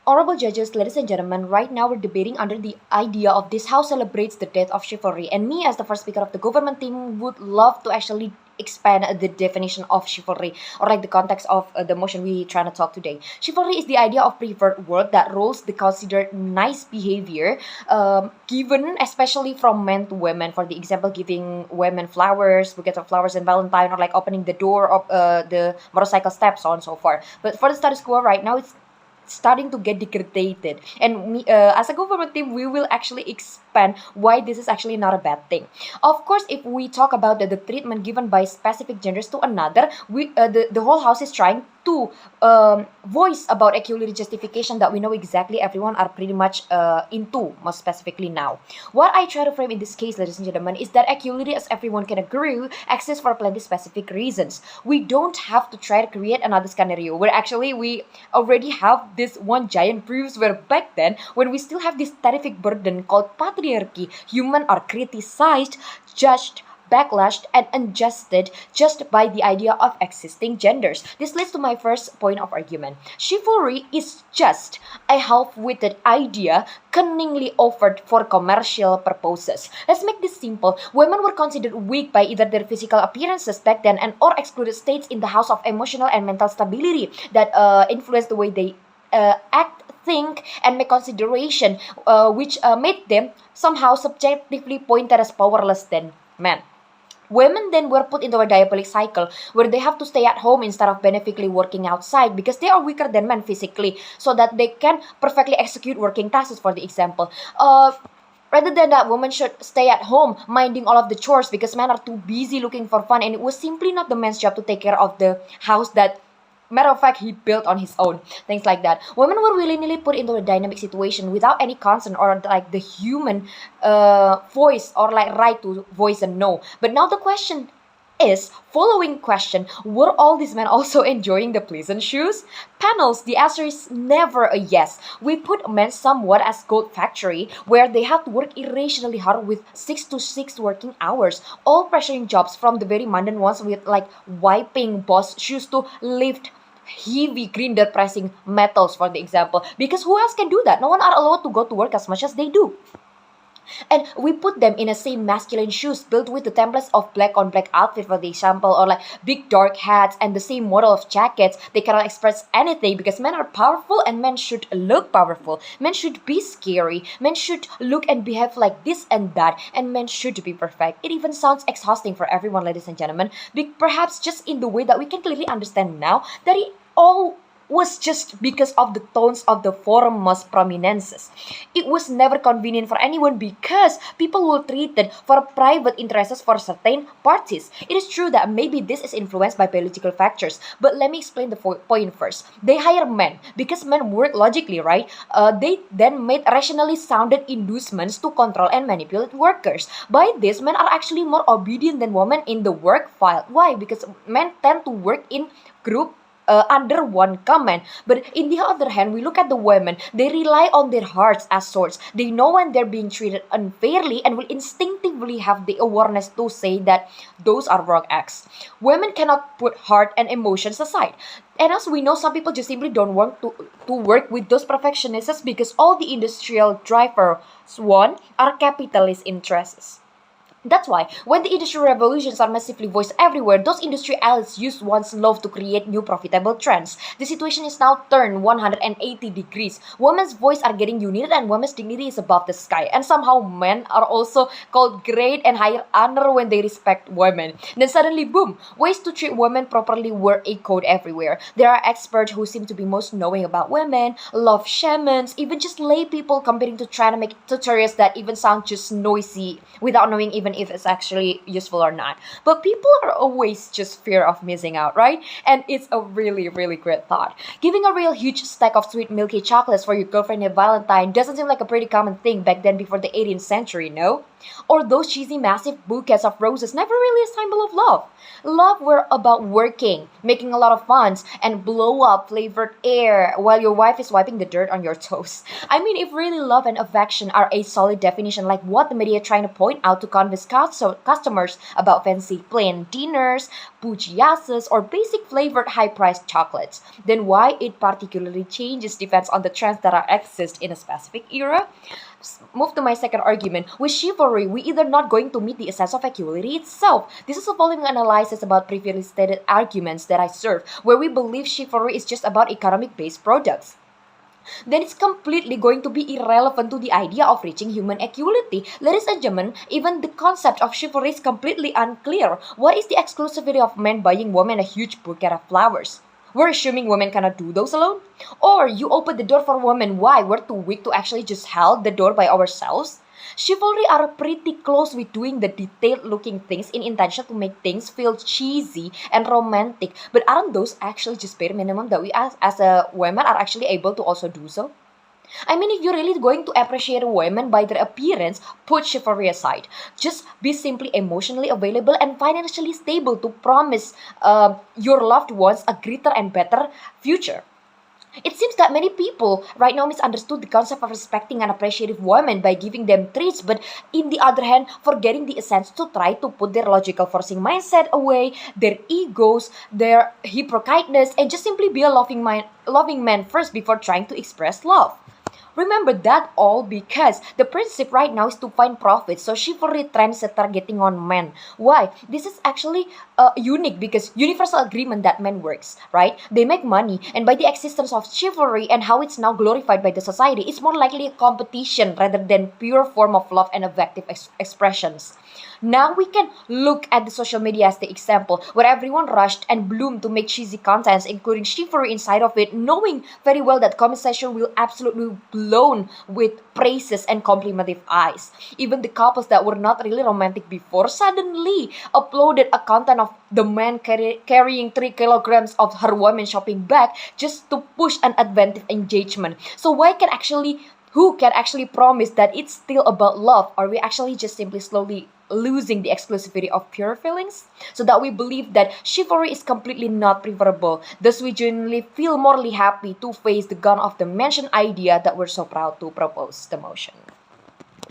Honorable judges, ladies and gentlemen, right now we're debating under the idea of this house celebrates the death of chivalry. And me, as the first speaker of the government team, would love to actually expand the definition of chivalry, or like the context of the motion we trying to talk today. Chivalry is the idea of preferred work that roles the considered nice behavior given especially from men to women. For the example, giving women flowers, buckets of flowers and Valentine, or like opening the door of the motorcycle steps, so on and so forth. But for the status quo right now, it's starting to get degraded, and as a government team we will actually expand why this is actually not a bad thing. Of course, if we talk about the treatment given by specific genders to another, the whole house is trying to voice about equality justification that we know exactly everyone are pretty much into, most specifically now. What I try to frame in this case, ladies and gentlemen, is that equality, as everyone can agree, exists for plenty specific reasons. We don't have to try to create another scenario where actually we already have this one giant proofs where back then, when we still have this terrific burden called patriarchy, humans are criticized, judged, backlashed, and adjusted just by the idea of existing genders. This leads to my first point of argument. Chivalry is just a half-witted idea cunningly offered for commercial purposes. Let's make this simple. Women were considered weak by either their physical appearances back then and or excluded states in the house of emotional and mental stability that influenced the way they act, think, and make consideration, which made them somehow subjectively pointed as powerless than men. Women then were put into a diabolic cycle where they have to stay at home instead of beneficially working outside because they are weaker than men physically, so that they can perfectly execute working tasks, for the example. Rather than that, women should stay at home minding all of the chores because men are too busy looking for fun, and it was simply not the man's job to take care of the house that, matter of fact, he built on his own. Things like that. Women were willingly put into a dynamic situation without any consent or like the human voice or like right to voice a no. But now the question is, following question, were all these men also enjoying the pleasant shoes? Panels, the answer is never a yes. We put men somewhat as gold factory, where they have to work irrationally hard with 6 to 6 working hours, all pressuring jobs from the very mundane ones with like wiping boss shoes to lift heavy grinder pressing metals, for the example, because who else can do that? No one are allowed to go to work as much as they do. And we put them in the same masculine shoes built with the templates of black on black outfit, for the example, or like big dark hats and the same model of jackets. They cannot express anything because men are powerful and men should look powerful. Men should be scary. Men should look and behave like this and that, and men should be perfect. It even sounds exhausting for everyone, ladies and gentlemen, perhaps just in the way that we can clearly understand now that it all was just because of the tones of the foremost prominences. It was never convenient for anyone because people were treated for private interests for certain parties. It is true that maybe this is influenced by biological factors, but let me explain the point first. They hire men because men work logically, right? They then made rationally sounded inducements to control and manipulate workers. By this, men are actually more obedient than women in the work file. Why? Because men tend to work in group under one command. But in the other hand, we look at the women. They rely on their hearts as swords. They know when they're being treated unfairly and will instinctively have the awareness to say that those are wrong acts. Women cannot put heart and emotions aside. And as we know, some people just simply don't want to work with those perfectionists because all the industrial drivers want are capitalist interests. That's why, when the industrial revolutions are massively voiced everywhere, those industry elites used one's love to create new profitable trends. The situation is now turned 180 degrees. Women's voice are getting united and women's dignity is above the sky. And somehow men are also called great and higher honor when they respect women. Then suddenly, boom, ways to treat women properly were echoed everywhere. There are experts who seem to be most knowing about women, love shamans, even just lay people competing to try to make tutorials that even sound just noisy without knowing even if it's actually useful or not. But people are always just fear of missing out, right? And it's a really, really great thought. Giving a real huge stack of sweet milky chocolates for your girlfriend at Valentine doesn't seem like a pretty common thing back then before the 18th century, no? Or those cheesy massive bouquets of roses, never really a symbol of love. Love were about working, making a lot of funs, and blow up flavored air while your wife is wiping the dirt on your toes. I mean, if really love and affection are a solid definition like what the media are trying to point out to convince customers about fancy plain dinners, pujiasas, or basic flavored high-priced chocolates, then why it particularly changes depends on the trends that are exist in a specific era. Move to my second argument. With chivalry, we either not going to meet the essence of equality itself. This is a following analysis about previously stated arguments that I serve, where we believe chivalry is just about economic-based products. Then it's completely going to be irrelevant to the idea of reaching human equality. Ladies and gentlemen, even the concept of chivalry is completely unclear. What is the exclusivity of men buying women a huge bouquet of flowers? We're assuming women cannot do those alone? Or you open the door for women, why? We're too weak to actually just hold the door by ourselves? Chivalry are pretty close with doing the detailed looking things in intention to make things feel cheesy and romantic. But aren't those actually just bare minimum that we as a women are actually able to also do so? I mean, if you're really going to appreciate women by their appearance, put chivalry aside. Just be simply emotionally available and financially stable to promise your loved ones a greater and better future. It seems that many people right now misunderstood the concept of respecting and appreciating women by giving them treats, but in the other hand, forgetting the essence to try to put their logical forcing mindset away, their egos, their hypocriteness, and just simply be a loving man first before trying to express love. Remember that all because the principle right now is to find profit. So chivalry trends are targeting on men. Why? This is actually unique because universal agreement that men works, right? They make money, and by the existence of chivalry and how it's now glorified by the society, it's more likely a competition rather than pure form of love and affective expressions. Now we can look at the social media as the example where everyone rushed and bloomed to make cheesy contents, including chivalry inside of it, knowing very well that comment section will absolutely blown with praises and complimentive eyes. Even the couples that were not really romantic before suddenly uploaded a content of the man carrying 3 kilograms of her woman shopping bag just to push an advantage engagement. So who can actually promise that it's still about love? Or we actually just simply slowly losing the exclusivity of pure feelings? So that we believe that chivalry is completely not preferable. Thus we genuinely feel morally happy to face the gun of the mentioned idea that we're so proud to propose the motion.